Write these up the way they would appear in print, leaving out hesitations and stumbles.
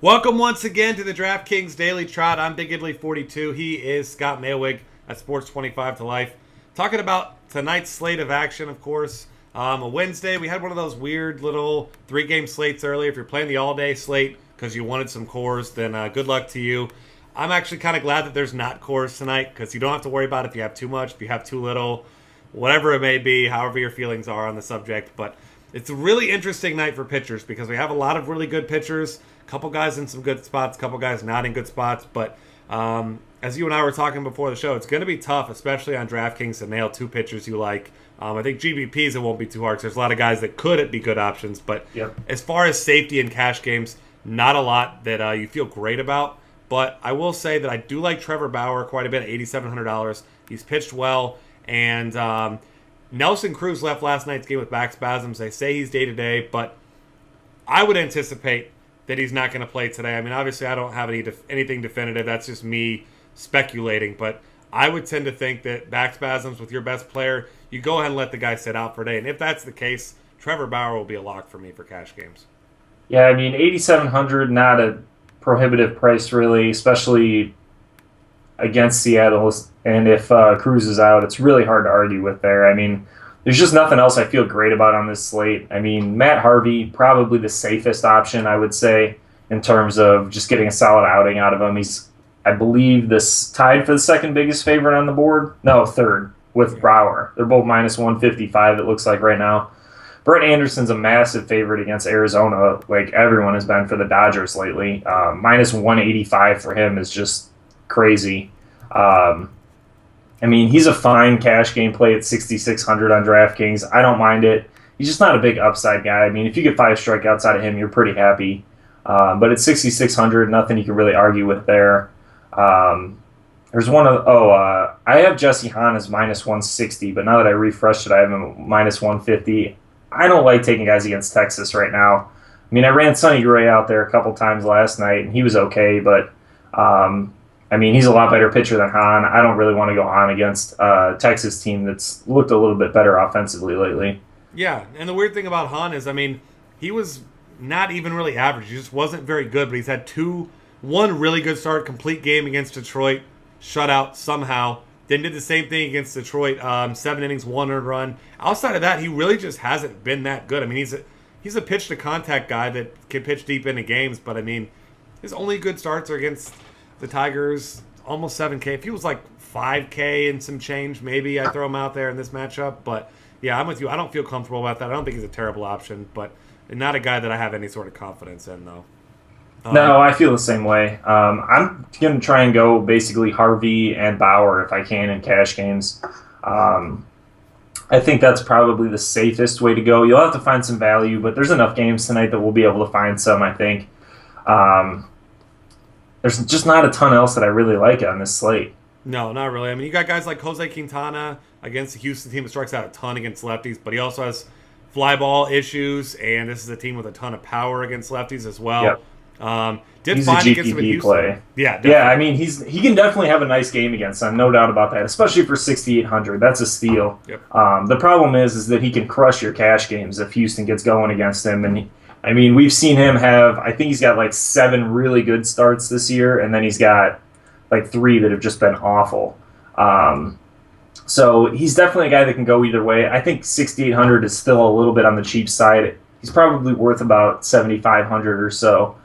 Welcome once again to the DraftKings Daily Trot. I'm Big Italy 42. He is Scott Maywig at Sports 25 to Life. Talking about tonight's slate of action, of course. A Wednesday, we had one of those weird little 3-game slates earlier. If you're playing the all-day slate because you wanted some cores, then good luck to you. I'm actually kind of glad that there's not cores tonight because you don't have to worry about if you have too much, if you have too little, whatever it may be, however your feelings are on the subject. But it's a really interesting night for pitchers because we have a lot of really good pitchers. A couple guys in some good spots, a couple guys not in good spots. But as you and I were talking before the show, it's going to be tough, especially on DraftKings, to nail two pitchers you like. I think GBPs, it won't be too hard because there's a lot of guys that could be good options. But As far as safety in cash games, not a lot that you feel great about. But I will say that I do like Trevor Bauer quite a bit at $8,700. He's pitched well. And Nelson Cruz left last night's game with back spasms. They say he's day-to-day, but I would anticipate that he's not going to play today. I mean, obviously, I don't have anything definitive. That's just me speculating. But I would tend to think that back spasms with your best player, you go ahead and let the guy sit out for a day. And if that's the case, Trevor Bauer will be a lock for me for cash games. Yeah, I mean, $8,700, not a prohibitive price, really, especially against Seattle. And if Cruz is out, it's really hard to argue with there. I mean, there's just nothing else I feel great about on this slate. I mean, Matt Harvey, probably the safest option, I would say, in terms of just getting a solid outing out of him. He's, I believe, this tied for the second biggest favorite on the board. No, third with Bauer. They're both minus 155, it looks like right now. Brett Anderson's a massive favorite against Arizona, like everyone has been for the Dodgers lately. Minus 185 for him is just crazy. I mean, he's a fine cash game play at 6,600 on DraftKings. I don't mind it. He's just not a big upside guy. I mean, if you get 5 strikeouts out of him, you're pretty happy. But at 6,600, nothing you can really argue with there. There's one of I have Jesse Hahn as minus 160, but now that I refreshed it, I have him at minus 150. I don't like taking guys against Texas right now. I mean, I ran Sonny Gray out there a couple times last night, and he was okay, but I mean, he's a lot better pitcher than Hahn. I don't really want to go Hahn against a Texas team that's looked a little bit better offensively lately. Yeah, and the weird thing about Hahn is, I mean, he was not even really average. He just wasn't very good, but he's had one really good start, complete game against Detroit, shutout somehow. Then did the same thing against Detroit, 7 innings, 1 earned run. Outside of that, he really just hasn't been that good. I mean, he's a pitch-to-contact guy that can pitch deep into games, but, I mean, his only good starts are against the Tigers, almost 7K. If he was like 5K and some change, maybe I throw him out there in this matchup. But, yeah, I'm with you. I don't feel comfortable about that. I don't think he's a terrible option, but not a guy that I have any sort of confidence in, though. No, I feel the same way. I'm going to try and go basically Harvey and Bauer if I can in cash games. I think that's probably the safest way to go. You'll have to find some value, but there's enough games tonight that we'll be able to find some, I think. There's just not a ton else that I really like on this slate. No, not really. I mean, you got guys like Jose Quintana against the Houston team that strikes out a ton against lefties, but he also has fly ball issues, and this is a team with a ton of power against lefties as well. Yep. He's a GPP play. Yeah, definitely. Yeah. I mean, he can definitely have a nice game against them, no doubt about that. Especially for 6,800, that's a steal. Yep. The problem is that he can crush your cash games if Houston gets going against him. And I mean, we've seen him have. I think he's got like 7 really good starts this year, and then he's got like 3 that have just been awful. So he's definitely a guy that can go either way. I think 6,800 is still a little bit on the cheap side. He's probably worth about 7,500 or so.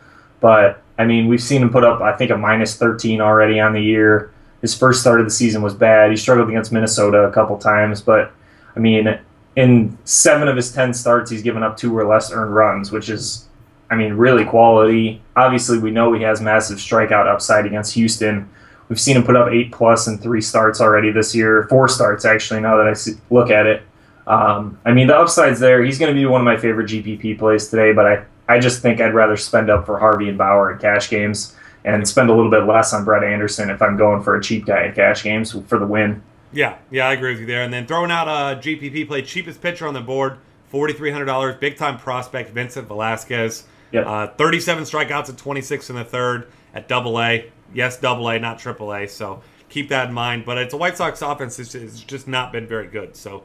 But, I mean, we've seen him put up, I think, a minus 13 already on the year. His first start of the season was bad. He struggled against Minnesota a couple times. But, I mean, in 7 of his 10 starts, he's given up 2 or less earned runs, which is, I mean, really quality. Obviously, we know he has massive strikeout upside against Houston. We've seen him put up 8+ in 3 starts already this year. 4 starts, actually, now that I look at it. I mean, the upside's there. He's going to be one of my favorite GPP plays today, but I just think I'd rather spend up for Harvey and Bauer in cash games and spend a little bit less on Brett Anderson if I'm going for a cheap guy in cash games for the win. Yeah, I agree with you there. And then throwing out a GPP play, cheapest pitcher on the board, $4,300, big-time prospect, Vincent Velasquez. Yep. 37 strikeouts at 26 in the third at Double-A. Yes, Double-A, not Triple-A, so keep that in mind. But it's a White Sox offense that's just not been very good. So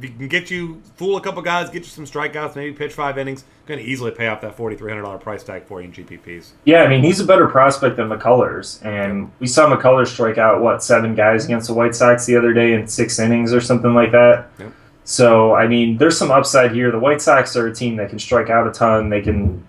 if he can fool a couple guys, get you some strikeouts, maybe pitch 5 innings, going to easily pay off that $4,300 price tag for you in GPPs. Yeah, I mean, he's a better prospect than McCullers. And we saw McCullers strike out, 7 guys against the White Sox the other day in 6 innings or something like that. Yep. So, I mean, there's some upside here. The White Sox are a team that can strike out a ton. They can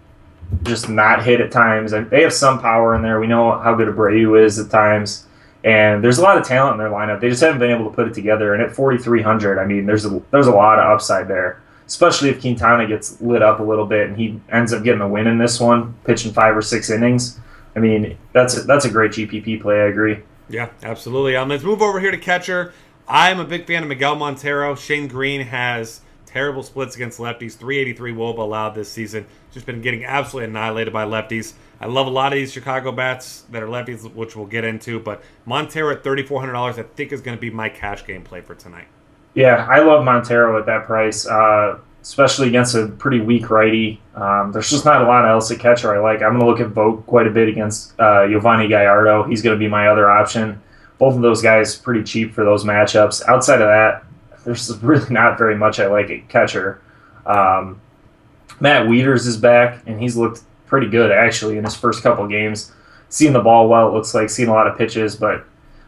just not hit at times. And they have some power in there. We know how good Abreu is at times. And there's a lot of talent in their lineup. They just haven't been able to put it together. And at 4,300, I mean, there's a lot of upside there, especially if Quintana gets lit up a little bit and he ends up getting a win in this one, pitching 5 or 6 innings. I mean, that's a great GPP play. I agree. Yeah, absolutely. Let's move over here to catcher. I'm a big fan of Miguel Montero. Shane Green has terrible splits against lefties. 383 WOBA allowed this season. Just been getting absolutely annihilated by lefties. I love a lot of these Chicago bats that are lefties, which we'll get into. But Montero at $3,400, I think is going to be my cash game play for tonight. Yeah, I love Montero at that price, especially against a pretty weak righty. There's just not a lot else at catcher I like. I'm going to look at Vogt quite a bit against Giovanni Gallardo. He's going to be my other option. Both of those guys pretty cheap for those matchups. Outside of that, there's really not very much I like at catcher. Matt Wieters is back, and he's looked pretty good, actually, in his first couple games. Seeing the ball well, it looks like, seeing a lot of pitches, but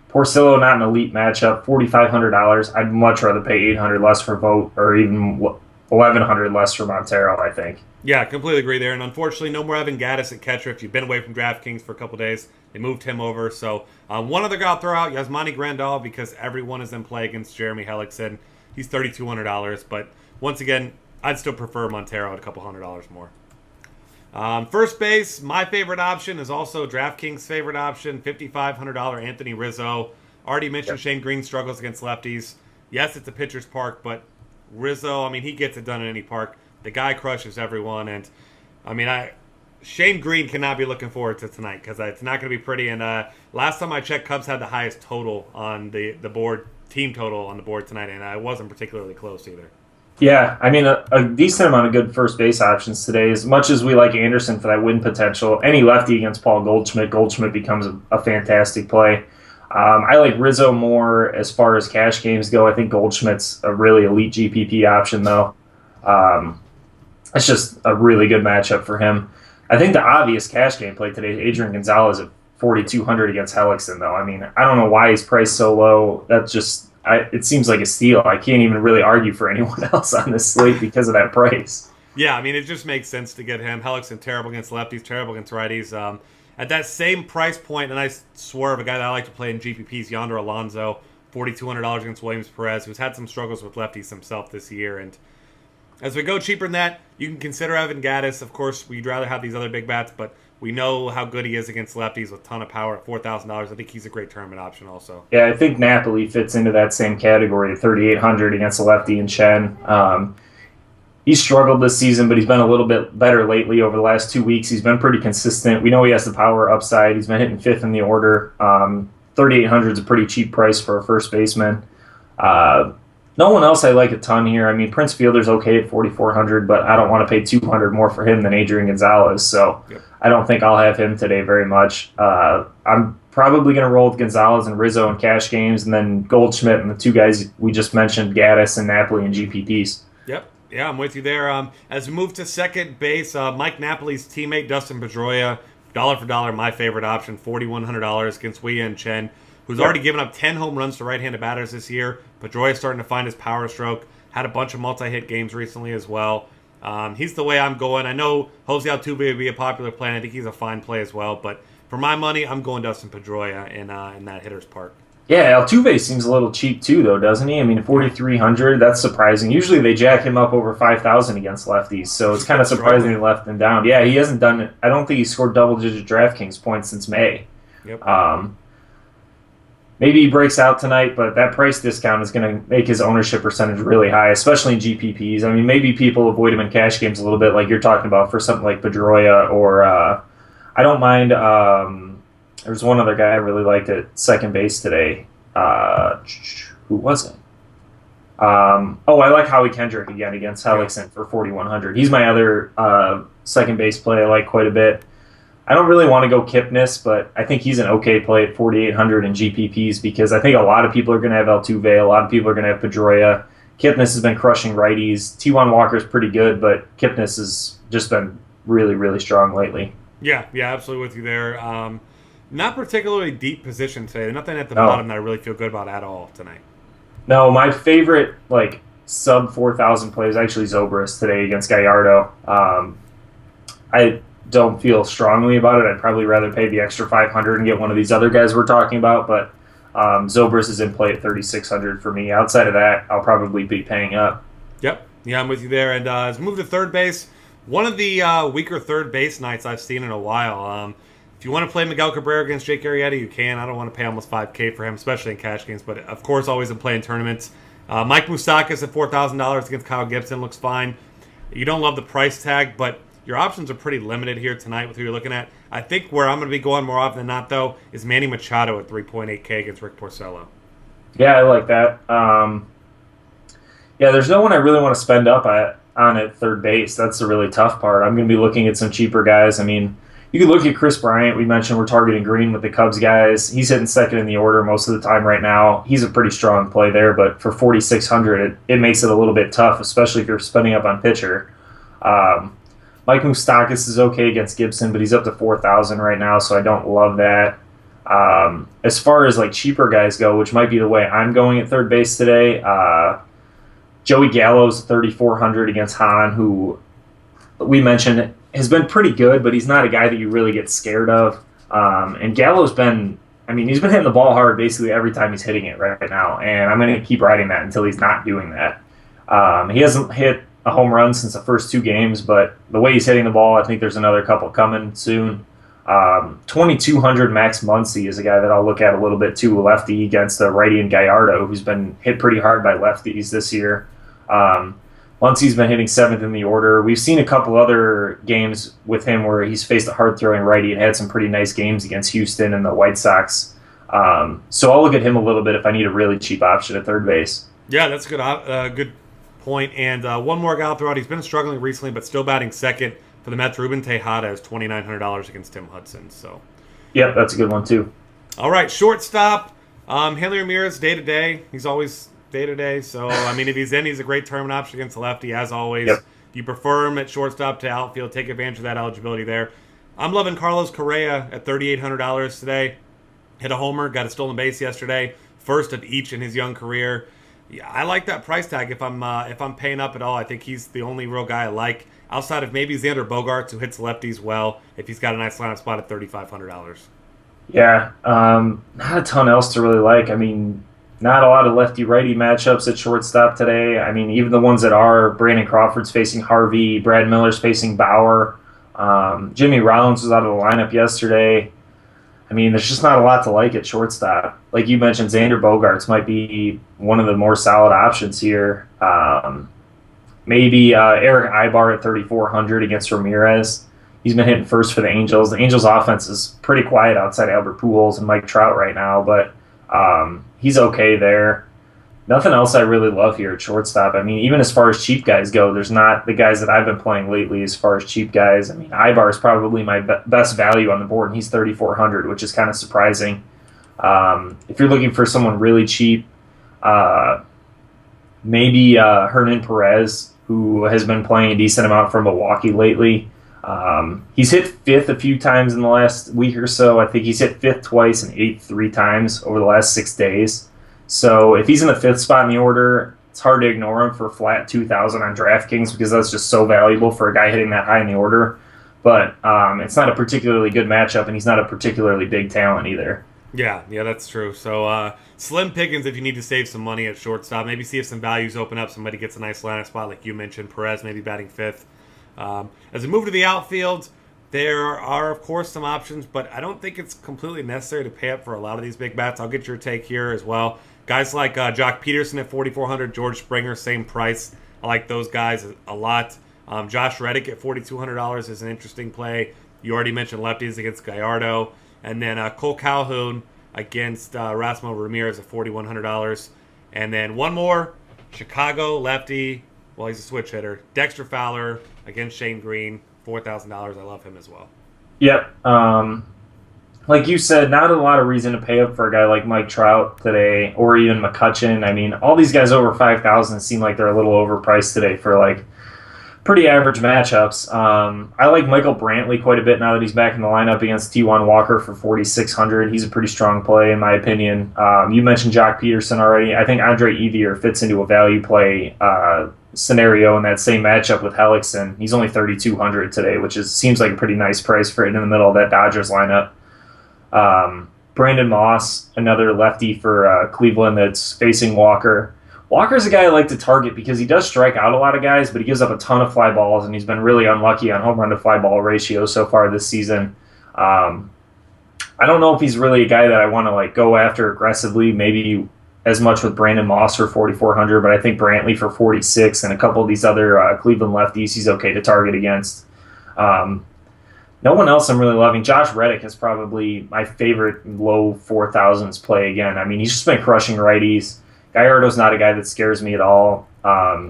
Porcello, not an elite matchup, $4,500. I'd much rather pay $800 less for Vogt or even $1,100 less for Montero, I think. Yeah, completely agree there. And unfortunately, no more Evan Gattis at catcher. If you've been away from DraftKings for a couple days, they moved him over. So one other guy I'll throw out, Yasmani Grandal, because everyone is in play against Jeremy Hellickson. He's $3,200. But once again, I'd still prefer Montero at a couple $100 more. First base, my favorite option is also DraftKings' favorite option, $5,500 Anthony Rizzo. Already mentioned Shane Green struggles against lefties. Yes, it's a pitcher's park, but Rizzo, I mean, he gets it done in any park. The guy crushes everyone, and I mean, Shane Green cannot be looking forward to tonight because it's not going to be pretty. And last time I checked, Cubs had the highest total on the board, team total on the board tonight, and it wasn't particularly close either. Yeah, I mean, a decent amount of good first base options today. As much as we like Anderson for that win potential, any lefty against Paul Goldschmidt becomes a fantastic play. I like Rizzo more as far as cash games go. I think Goldschmidt's a really elite GPP option, though. It's just a really good matchup for him. I think the obvious cash game play today is Adrian Gonzalez at 4,200 against Hellickson, though. I mean, I don't know why he's priced so low. That's just... it seems like a steal. I can't even really argue for anyone else on this slate because of that price. Yeah, I mean, it just makes sense to get him. Hellickson, terrible against lefties, terrible against righties. At that same price point, a nice swerve, a guy that I like to play in GPPs, Yonder Alonso, $4,200 against Williams Perez, who's had some struggles with lefties himself this year. And as we go cheaper than that, you can consider Evan Gattis. Of course, we'd rather have these other big bats, but we know how good he is against lefties with a ton of power at $4,000. I think he's a great tournament option also. Yeah, I think Napoli fits into that same category, 3,800 against a lefty in Chen. He's struggled this season, but he's been a little bit better lately over the last 2 weeks. He's been pretty consistent. We know he has the power upside. He's been hitting 5th in the order. 3,800 is a pretty cheap price for a first baseman. No one else I like a ton here. I mean, Prince Fielder's okay at 4,400, but I don't want to pay 200 more for him than Adrian Gonzalez. So yep. I don't think I'll have him today very much. I'm probably going to roll with Gonzalez and Rizzo in cash games, and then Goldschmidt and the 2 guys we just mentioned, Gattis and Napoli in GPPs. Yep. Yeah, I'm with you there. As we move to second base, Mike Napoli's teammate, Dustin Pedroia, dollar for dollar, my favorite option, $4,100 against Wei Yin Chen, who's already given up 10 home runs to right-handed batters this year. Pedroia's starting to find his power stroke. Had a bunch of multi-hit games recently as well. He's the way I'm going. I know Jose Altuve would be a popular play, and I think he's a fine play as well. But for my money, I'm going Dustin Pedroia in that hitter's park. Yeah, Altuve seems a little cheap too, though, doesn't he? I mean, 4,300, that's surprising. Usually they jack him up over 5,000 against lefties, so it's kind of surprising they left him down. Yeah, he hasn't done it. I don't think he's scored double-digit DraftKings points since May. Yep. Maybe he breaks out tonight, but that price discount is going to make his ownership percentage really high, especially in GPPs. I mean, maybe people avoid him in cash games a little bit, like you're talking about for something like Pedroia, or I don't mind. There's one other guy I really liked at second base today. Who was it? I like Howie Kendrick again against Hellickson for 4,100. He's my other second base play I like quite a bit. I don't really want to go Kipnis, but I think he's an okay play at 4,800 in GPPs because I think a lot of people are going to have Altuve, a lot of people are going to have Pedroia. Kipnis has been crushing righties. T1 Walker's pretty good, but Kipnis has just been really, really strong lately. Yeah, absolutely with you there. Not particularly deep position today. Nothing at the No, bottom that I really feel good about at all tonight. no, my favorite like sub 4,000 plays actually Zobrist today against Gallardo. I don't feel strongly about it. I'd probably rather pay the extra 500 and get one of these other guys we're talking about, but Zobrist is in play at 3,600 for me. Outside of that, I'll probably be paying up. Yep. Yeah, I'm with you there. And let's move to third base. One of the weaker third base nights I've seen in a while. If you want to play Miguel Cabrera against Jake Arrieta, you can. I don't want to pay almost $5K for him, especially in cash games, but of course, always in play in tournaments. Mike Moustakas at $4,000 against Kyle Gibson looks fine. You don't love the price tag, but your options are pretty limited here tonight with who you're looking at. I think where I'm going to be going more often than not, though, is Manny Machado at 3.8K against Rick Porcello. Yeah, I like that. Yeah, there's no one I really want to spend up on at third base. That's the really tough part. I'm going to be looking at some cheaper guys. I mean, you could look at Chris Bryant. We mentioned we're targeting Green with the Cubs guys. He's hitting second in the order most of the time right now. He's a pretty strong play there, but for 4,600, it makes it a little bit tough, especially if you're spending up on pitcher. Mike Moustakas is okay against Gibson, but he's up to 4,000 right now, so I don't love that. As far as like cheaper guys go, which might be the way I'm going at third base today, Joey Gallo's 3,400 against Hahn, who we mentioned has been pretty good, but he's not a guy that you really get scared of. And Gallo's been, I mean, he's been hitting the ball hard basically every time he's hitting it right now, and I'm going to keep riding that until he's not doing that. He hasn't hit a home run since the first two games, but the way he's hitting the ball, I think there's another couple coming soon. 2,200 Max Muncy is a guy that I'll look at a little bit too, a lefty against a righty in Gallardo, who's been hit pretty hard by lefties this year. Muncy's been hitting seventh in the order. We've seen a couple other games with him where he's faced a hard-throwing righty and had some pretty nice games against Houston and the White Sox. So I'll look at him a little bit if I need a really cheap option at third base. Yeah, that's a good point. And one more guy I'll throw out. He's been struggling recently, but still batting second for the Mets. Ruben Tejada is $2,900 against Tim Hudson. So, yeah, that's a good one too. All right, shortstop. Hanley Ramirez, day-to-day. He's always day-to-day. So, I mean, if he's in, he's a great tournament option against the lefty, as always. Yep. You prefer him at shortstop to outfield. Take advantage of that eligibility there. I'm loving Carlos Correa at $3,800 today. Hit a homer, got a stolen base yesterday. First of each in his young career. Yeah, I like that price tag if I'm paying up at all. I think he's the only real guy I like outside of maybe Xander Bogaerts, who hits lefties well, if he's got a nice lineup spot at $3,500. Yeah, not a ton else to really like. I mean, not a lot of lefty-righty matchups at shortstop today. I mean, even the ones that are, Brandon Crawford's facing Harvey, Brad Miller's facing Bauer. Jimmy Rollins was out of the lineup yesterday. I mean, there's just not a lot to like at shortstop. Like you mentioned, Xander Bogaerts might be one of the more solid options here. Maybe Eric Ibar at 3,400 against Ramirez. He's been hitting first for the Angels. The Angels' offense is pretty quiet outside Albert Pujols and Mike Trout right now, but he's okay there. Nothing else I really love here at shortstop. I mean, even as far as cheap guys go, there's not the guys that I've been playing lately as far as cheap guys. I mean, Ibar is probably my best value on the board, and he's 3,400, which is kind of surprising. If you're looking for someone really cheap, maybe Hernan Perez, who has been playing a decent amount for Milwaukee lately. He's hit fifth a few times in the last week or so. I think he's hit fifth twice and eighth 3 times over the last 6 days. So if he's in the fifth spot in the order, it's hard to ignore him for flat 2,000 on DraftKings because that's just so valuable for a guy hitting that high in the order. But it's not a particularly good matchup, and he's not a particularly big talent either. Yeah, that's true. So slim pickings if you need to save some money at shortstop. Maybe see if some values open up. Somebody gets a nice lineup spot like you mentioned. Perez maybe batting fifth. As we move to the outfield, there are, of course, some options, but I don't think it's completely necessary to pay up for a lot of these big bats. I'll get your take here as well. Guys like Jock Peterson at 4,400, George Springer, same price. I like those guys a lot. Josh Reddick at $4,200 is an interesting play. You already mentioned lefties against Gallardo. And then Cole Calhoun against Rasmo Ramirez at $4,100. And then one more, Chicago lefty. Well, he's a switch hitter. Dexter Fowler against Shane Green, $4,000. I love him as well. Yep. like you said, not a lot of reason to pay up for a guy like Mike Trout today, or even McCutchen. I mean, all these guys over 5,000 seem like they're a little overpriced today for like pretty average matchups. I like Michael Brantley quite a bit now that he's back in the lineup against T1 Walker for 4,600. He's a pretty strong play in my opinion. You mentioned Jock Peterson already. I think Andre Ethier fits into a value play scenario in that same matchup with Hellickson. He's only 3,200 today, which seems like a pretty nice price for it in the middle of that Dodgers lineup. Brandon Moss, another lefty for Cleveland that's facing Walker. Walker's a guy I like to target because he does strike out a lot of guys, but he gives up a ton of fly balls, and he's been really unlucky on home run to fly ball ratio so far this season. I don't know if he's really a guy that I want to like go after aggressively, maybe as much with Brandon Moss for 4,400, but I think Brantley for 46 and a couple of these other Cleveland lefties he's okay to target against. No one else I'm really loving. Josh Reddick is probably my favorite low 4,000s play again. I mean, he's just been crushing righties. Gallardo's not a guy that scares me at all.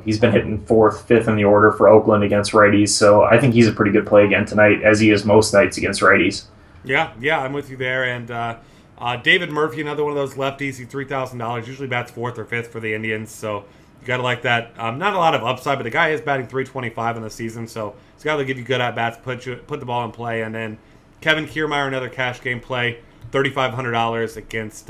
He's been hitting 4th, 5th in the order for Oakland against righties, so I think he's a pretty good play again tonight, as he is most nights against righties. Yeah, I'm with you there. And David Murphy, another one of those lefties, he's $3,000, usually bats 4th or 5th for the Indians, so you got to like that. Not a lot of upside, but the guy is batting .325 in the season, so he's got to give you good at-bats, put the ball in play. And then Kevin Kiermaier, another cash game play, $3,500 against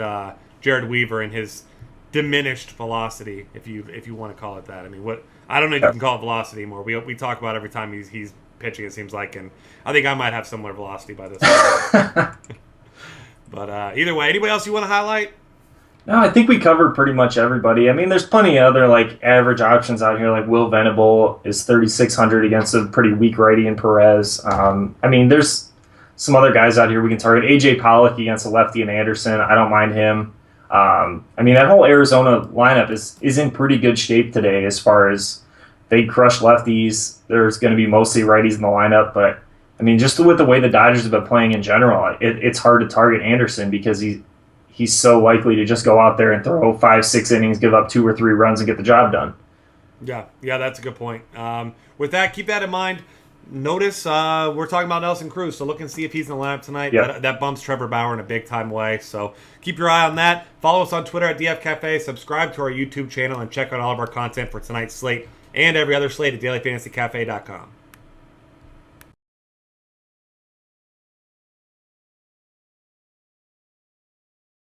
Jared Weaver in his diminished velocity, if you want to call it that. I mean, I don't know if you can call it velocity anymore. We talk about every time he's pitching, it seems like, and I think I might have similar velocity by this time. But either way, anybody else you want to highlight? No, I think we covered pretty much everybody. I mean, there's plenty of other like average options out here. Like Will Venable is 3,600 against a pretty weak righty in Perez. I mean, there's some other guys out here we can target. AJ Pollock against a lefty in Anderson. I don't mind him. I mean, that whole Arizona lineup is in pretty good shape today as far as they crush lefties. There's going to be mostly righties in the lineup, but I mean, just with the way the Dodgers have been playing in general, it's hard to target Anderson because he's so likely to just go out there and throw 5-6 innings, give up 2 or 3 runs, and get the job done. Yeah, that's a good point. With that, keep that in mind. Notice we're talking about Nelson Cruz, so look and see if he's in the lineup tonight. Yep. That bumps Trevor Bauer in a big-time way, so keep your eye on that. Follow us on Twitter at DF Cafe, subscribe to our YouTube channel, and check out all of our content for tonight's slate and every other slate at dailyfantasycafe.com.